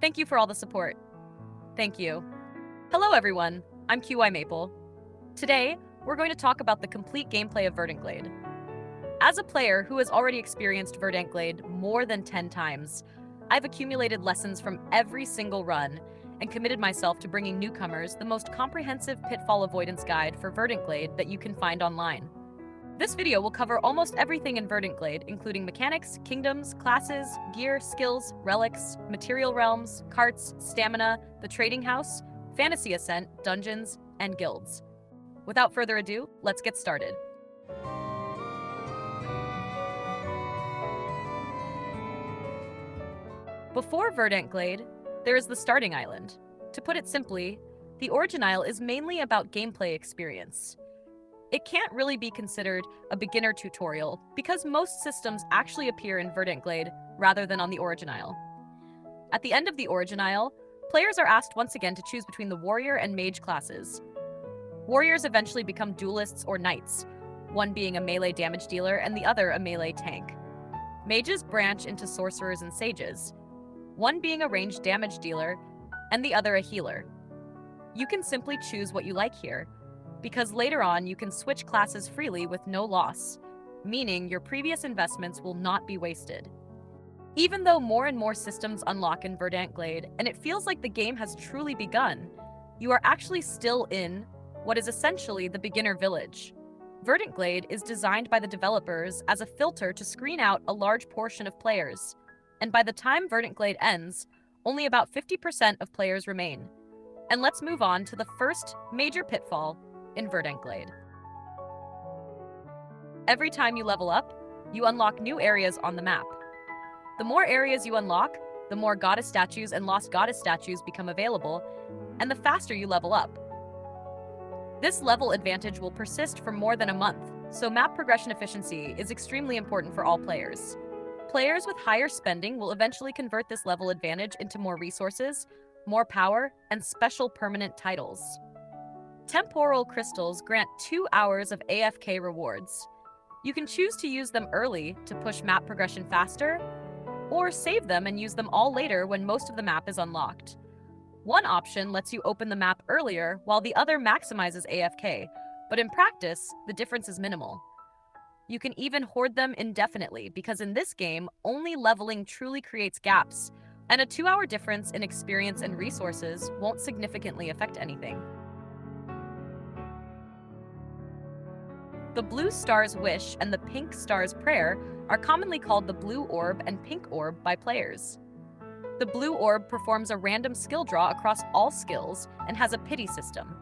Thank you for all the support. Thank you. Hello everyone, I'm QI Maple. Today, we're going to talk about the complete gameplay of Verdant Glade. As a player who has already experienced Verdant Glade more than 10 times, I've accumulated lessons from every single run and committed myself to bringing newcomers the most comprehensive pitfall avoidance guide for Verdant Glade that you can find online. This video will cover almost everything in Verdant Glade, including mechanics, kingdoms, classes, gear, skills, relics, material realms, carts, stamina, the trading house, Fantasia Ascent, dungeons, and guilds. Without further ado, let's get started. Before Verdant Glade, there is the starting island. To put it simply, the Origin Isle is mainly about gameplay experience. It can't really be considered a beginner tutorial because most systems actually appear in Verdant Glade rather than on the Origin Isle. At the end of the Origin Isle, players are asked once again to choose between the warrior and mage classes. Warriors eventually become duelists or knights, one being a melee damage dealer and the other a melee tank. Mages branch into sorcerers and sages, one being a ranged damage dealer and the other a healer. You can simply choose what you like here, because later on you can switch classes freely with no loss, meaning your previous investments will not be wasted. Even though more and more systems unlock in Verdant Glade and it feels like the game has truly begun, you are actually still in what is essentially the beginner village. Verdant Glade is designed by the developers as a filter to screen out a large portion of players, and by the time Verdant Glade ends, only about 50% of players remain. And let's move on to the first major pitfall in Verdant Glade. Every time you level up, you unlock new areas on the map. The more areas you unlock, the more goddess statues and lost goddess statues become available, and the faster you level up. This level advantage will persist for more than a month, so map progression efficiency is extremely important for all players. Players with higher spending will eventually convert this level advantage into more resources, more power, and special permanent titles. Temporal crystals grant 2 hours of AFK rewards. You can choose to use them early to push map progression faster, or save them and use them all later when most of the map is unlocked. One option lets you open the map earlier while the other maximizes AFK, but in practice, the difference is minimal. You can even hoard them indefinitely because in this game, only leveling truly creates gaps, and a 2-hour difference in experience and resources won't significantly affect anything. The blue star's wish and the pink star's prayer are commonly called the blue orb and pink orb by players. The blue orb performs a random skill draw across all skills and has a pity system.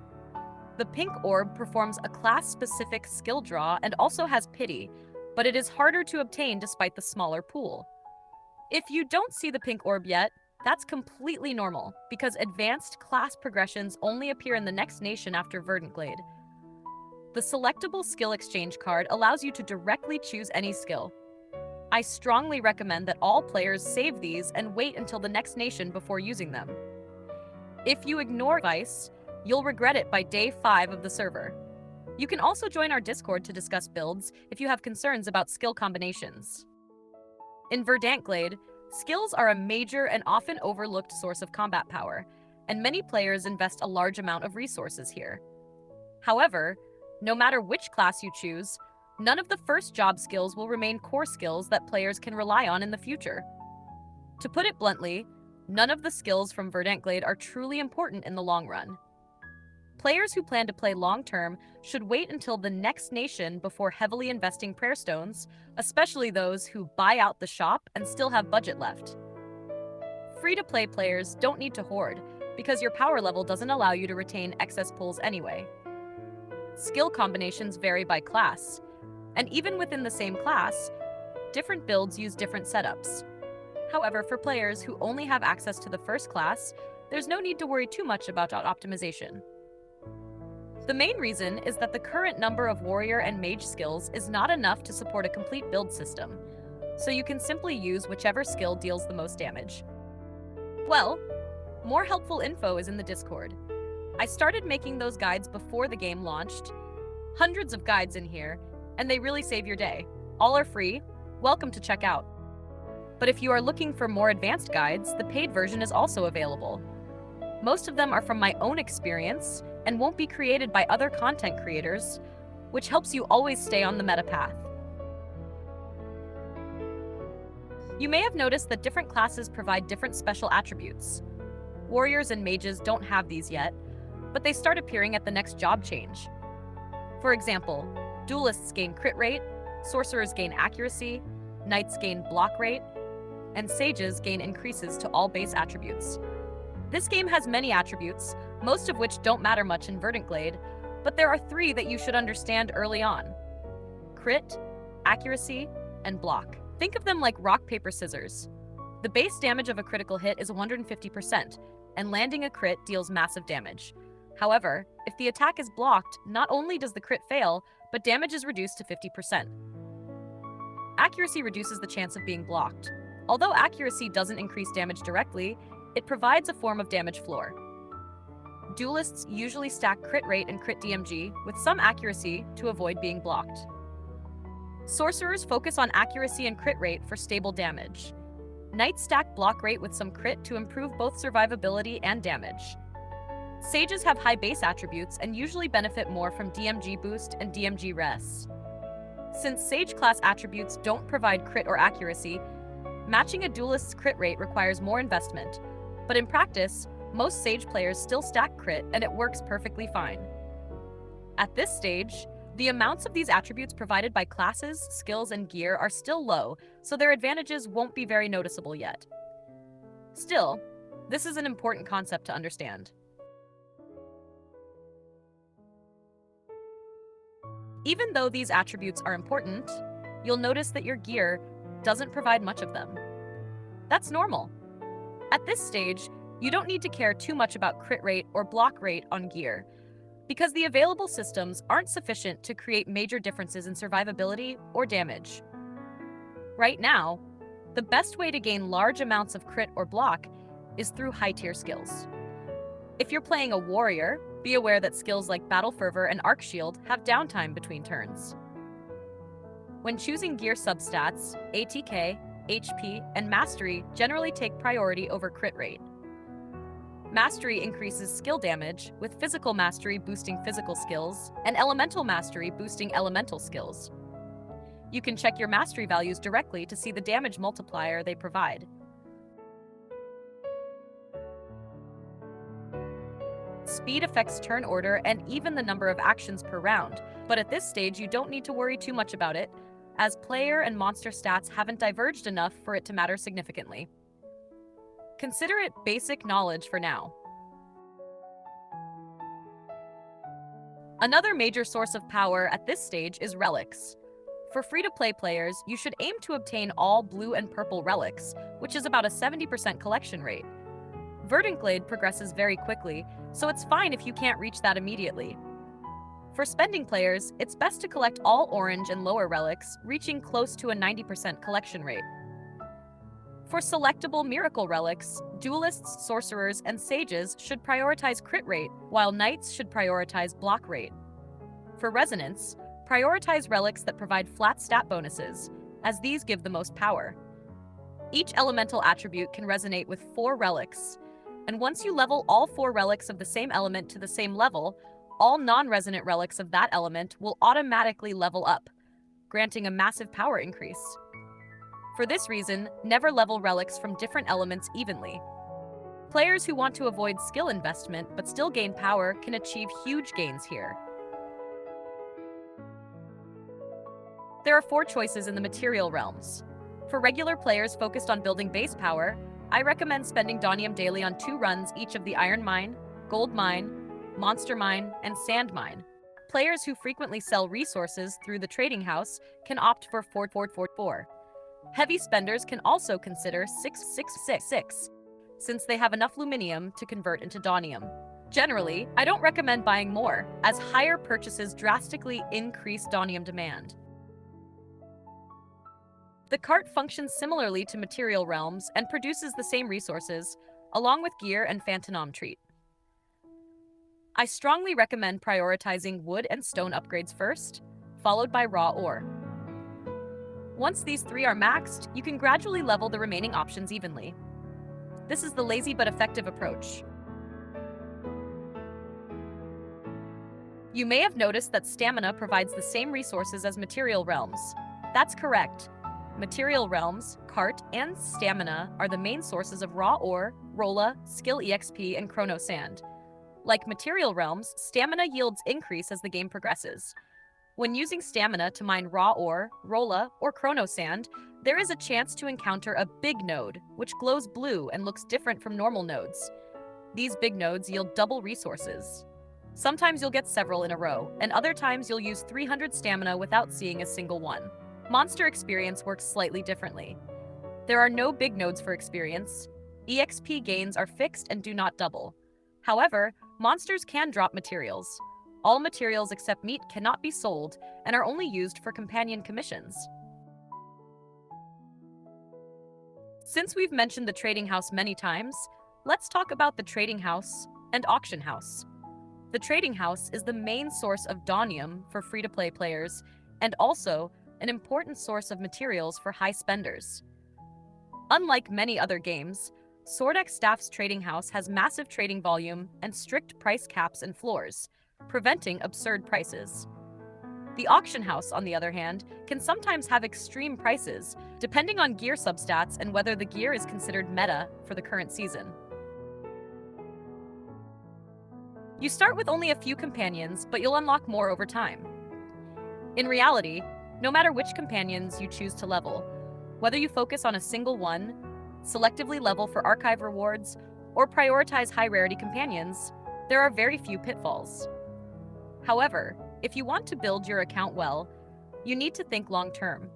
The pink orb performs a class-specific skill draw and also has pity, but it is harder to obtain despite the smaller pool. If you don't see the pink orb yet, that's completely normal, because advanced class progressions only appear in the next nation after Verdant Glade. The selectable skill exchange card allows you to directly choose any skill. I strongly recommend that all players save these and wait until the next nation before using them. If you ignore advice, you'll regret it by day 5 of the server. You can also join our Discord to discuss builds if you have concerns about skill combinations. In Verdant Glade, skills are a major and often overlooked source of combat power, and many players invest a large amount of resources here. However, no matter which class you choose, none of the first job skills will remain core skills that players can rely on in the future. To put it bluntly, none of the skills from Verdant Glade are truly important in the long run. Players who plan to play long-term should wait until the next nation before heavily investing prayer stones, especially those who buy out the shop and still have budget left. Free-to-play players don't need to hoard, because your power level doesn't allow you to retain excess pulls anyway. Skill combinations vary by class, and even within the same class, different builds use different setups. However, for players who only have access to the first class, there's no need to worry too much about optimization. The main reason is that the current number of warrior and mage skills is not enough to support a complete build system, so you can simply use whichever skill deals the most damage. Well, more helpful info is in the Discord. I started making those guides before the game launched. Hundreds of guides in here, and they really save your day. All are free. Welcome to check out. But if you are looking for more advanced guides, the paid version is also available. Most of them are from my own experience and won't be created by other content creators, which helps you always stay on the meta path. You may have noticed that different classes provide different special attributes. Warriors and mages don't have these yet, but they start appearing at the next job change. For example, duelists gain crit rate, sorcerers gain accuracy, knights gain block rate, and sages gain increases to all base attributes. This game has many attributes, most of which don't matter much in Verdant Glade, but there are 3 that you should understand early on: crit, accuracy, and block. Think of them like rock, paper, scissors. The base damage of a critical hit is 150%, and landing a crit deals massive damage. However, if the attack is blocked, not only does the crit fail, but damage is reduced to 50%. Accuracy reduces the chance of being blocked. Although accuracy doesn't increase damage directly, it provides a form of damage floor. Duelists usually stack crit rate and crit DMG with some accuracy to avoid being blocked. Sorcerers focus on accuracy and crit rate for stable damage. Knights stack block rate with some crit to improve both survivability and damage. Sages have high base attributes and usually benefit more from DMG boost and DMG res. Since Sage class attributes don't provide crit or accuracy, matching a duelist's crit rate requires more investment, but in practice, most Sage players still stack crit and it works perfectly fine. At this stage, the amounts of these attributes provided by classes, skills, and gear are still low, so their advantages won't be very noticeable yet. Still, this is an important concept to understand. Even though these attributes are important, you'll notice that your gear doesn't provide much of them. That's normal. At this stage, you don't need to care too much about crit rate or block rate on gear, because the available systems aren't sufficient to create major differences in survivability or damage. Right now, the best way to gain large amounts of crit or block is through high-tier skills. If you're playing a warrior, be aware that skills like Battle Fervor and Arc Shield have downtime between turns. When choosing gear substats, ATK, HP, and Mastery generally take priority over crit rate. Mastery increases skill damage, with Physical Mastery boosting physical skills, and Elemental Mastery boosting elemental skills. You can check your Mastery values directly to see the damage multiplier they provide. Speed affects turn order and even the number of actions per round, but at this stage you don't need to worry too much about it, as player and monster stats haven't diverged enough for it to matter significantly. Consider it basic knowledge for now. Another major source of power at this stage is relics. For free-to-play players, you should aim to obtain all blue and purple relics, which is about a 70% collection rate. Verdant Glade progresses very quickly, so it's fine if you can't reach that immediately. For spending players, it's best to collect all orange and lower relics, reaching close to a 90% collection rate. For selectable miracle relics, duelists, sorcerers, and sages should prioritize crit rate, while knights should prioritize block rate. For resonance, prioritize relics that provide flat stat bonuses, as these give the most power. Each elemental attribute can resonate with 4 relics, and once you level all 4 relics of the same element to the same level, all non-resonant relics of that element will automatically level up, granting a massive power increase. For this reason, never level relics from different elements evenly. Players who want to avoid skill investment but still gain power can achieve huge gains here. There are 4 choices in the material realms. For regular players focused on building base power, I recommend spending Donium daily on 2 runs each of the Iron Mine, Gold Mine, Monster Mine, and Sand Mine. Players who frequently sell resources through the trading house can opt for 4. Heavy spenders can also consider 6, since they have enough luminium to convert into Donium. Generally, I don't recommend buying more, as higher purchases drastically increase Donium demand. The cart functions similarly to material realms and produces the same resources, along with gear and Phantom Treat. I strongly recommend prioritizing wood and stone upgrades first, followed by raw ore. Once these 3 are maxed, you can gradually level the remaining options evenly. This is the lazy but effective approach. You may have noticed that stamina provides the same resources as material realms. That's correct. Material realms, cart, and stamina are the main sources of raw ore, rolla, skill exp, and chrono sand. Like material realms, stamina yields increase as the game progresses. When using stamina to mine raw ore, rolla, or chrono sand, there is a chance to encounter a big node, which glows blue and looks different from normal nodes. These big nodes yield double resources. Sometimes you'll get several in a row, and other times you'll use 300 stamina without seeing a single one. Monster experience works slightly differently. There are no big nodes for experience. EXP gains are fixed and do not double. However, monsters can drop materials. All materials except meat cannot be sold and are only used for companion commissions. Since we've mentioned the trading house many times, let's talk about the trading house and auction house. The trading house is the main source of Donium for free-to-play players and also an important source of materials for high spenders. Unlike many other games, SwordxStaff's trading house has massive trading volume and strict price caps and floors, preventing absurd prices. The auction house, on the other hand, can sometimes have extreme prices, depending on gear substats and whether the gear is considered meta for the current season. You start with only a few companions, but you'll unlock more over time. In reality, no matter which companions you choose to level, whether you focus on a single one, selectively level for archive rewards, or prioritize high-rarity companions, there are very few pitfalls. However, if you want to build your account well, you need to think long-term.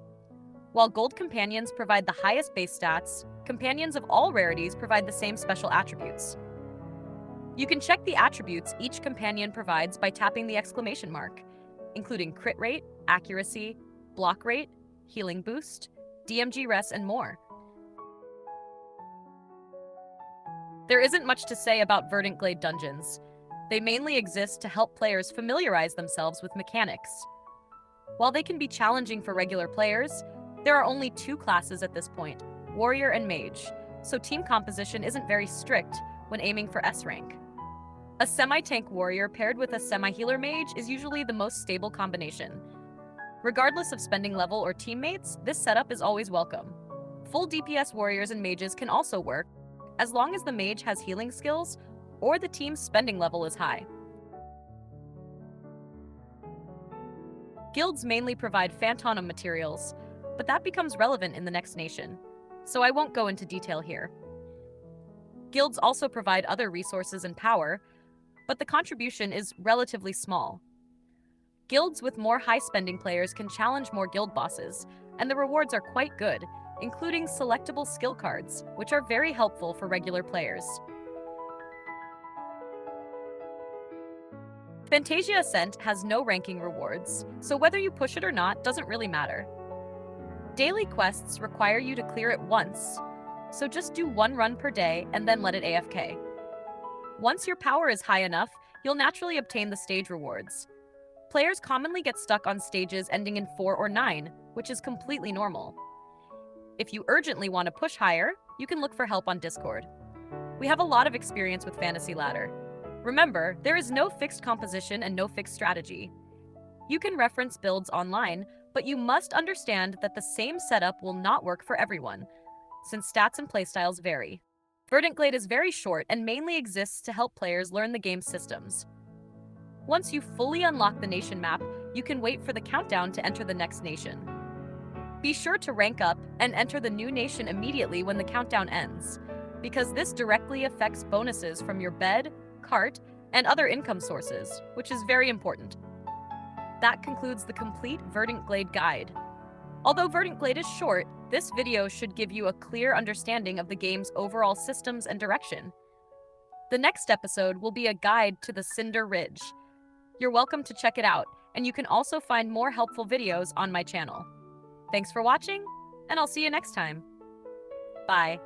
While gold companions provide the highest base stats, companions of all rarities provide the same special attributes. You can check the attributes each companion provides by tapping the exclamation mark, including crit rate, accuracy, block rate, healing boost, DMG res, and more. There isn't much to say about Verdant Glade dungeons. They mainly exist to help players familiarize themselves with mechanics. While they can be challenging for regular players, there are only 2 classes at this point, Warrior and Mage, so team composition isn't very strict when aiming for S rank. A semi-tank warrior paired with a semi-healer mage is usually the most stable combination. Regardless of spending level or teammates, this setup is always welcome. Full DPS warriors and mages can also work, as long as the mage has healing skills or the team's spending level is high. Guilds mainly provide Phantom materials, but that becomes relevant in the next nation, so I won't go into detail here. Guilds also provide other resources and power, but the contribution is relatively small. Guilds with more high-spending players can challenge more guild bosses, and the rewards are quite good, including selectable skill cards, which are very helpful for regular players. Fantasia Ascent has no ranking rewards, so whether you push it or not doesn't really matter. Daily quests require you to clear it once, so just do 1 run per day and then let it AFK. Once your power is high enough, you'll naturally obtain the stage rewards. Players commonly get stuck on stages ending in 4 or 9, which is completely normal. If you urgently want to push higher, you can look for help on Discord. We have a lot of experience with Fantasy Ladder. Remember, there is no fixed composition and no fixed strategy. You can reference builds online, but you must understand that the same setup will not work for everyone, since stats and playstyles vary. Verdant Glade is very short and mainly exists to help players learn the game's systems. Once you fully unlock the nation map, you can wait for the countdown to enter the next nation. Be sure to rank up and enter the new nation immediately when the countdown ends, because this directly affects bonuses from your bed, cart, and other income sources, which is very important. That concludes the complete Verdant Glade guide. Although Verdant Glade is short, this video should give you a clear understanding of the game's overall systems and direction. The next episode will be a guide to the Cinder Ridge. You're welcome to check it out, and you can also find more helpful videos on my channel. Thanks for watching, and I'll see you next time. Bye.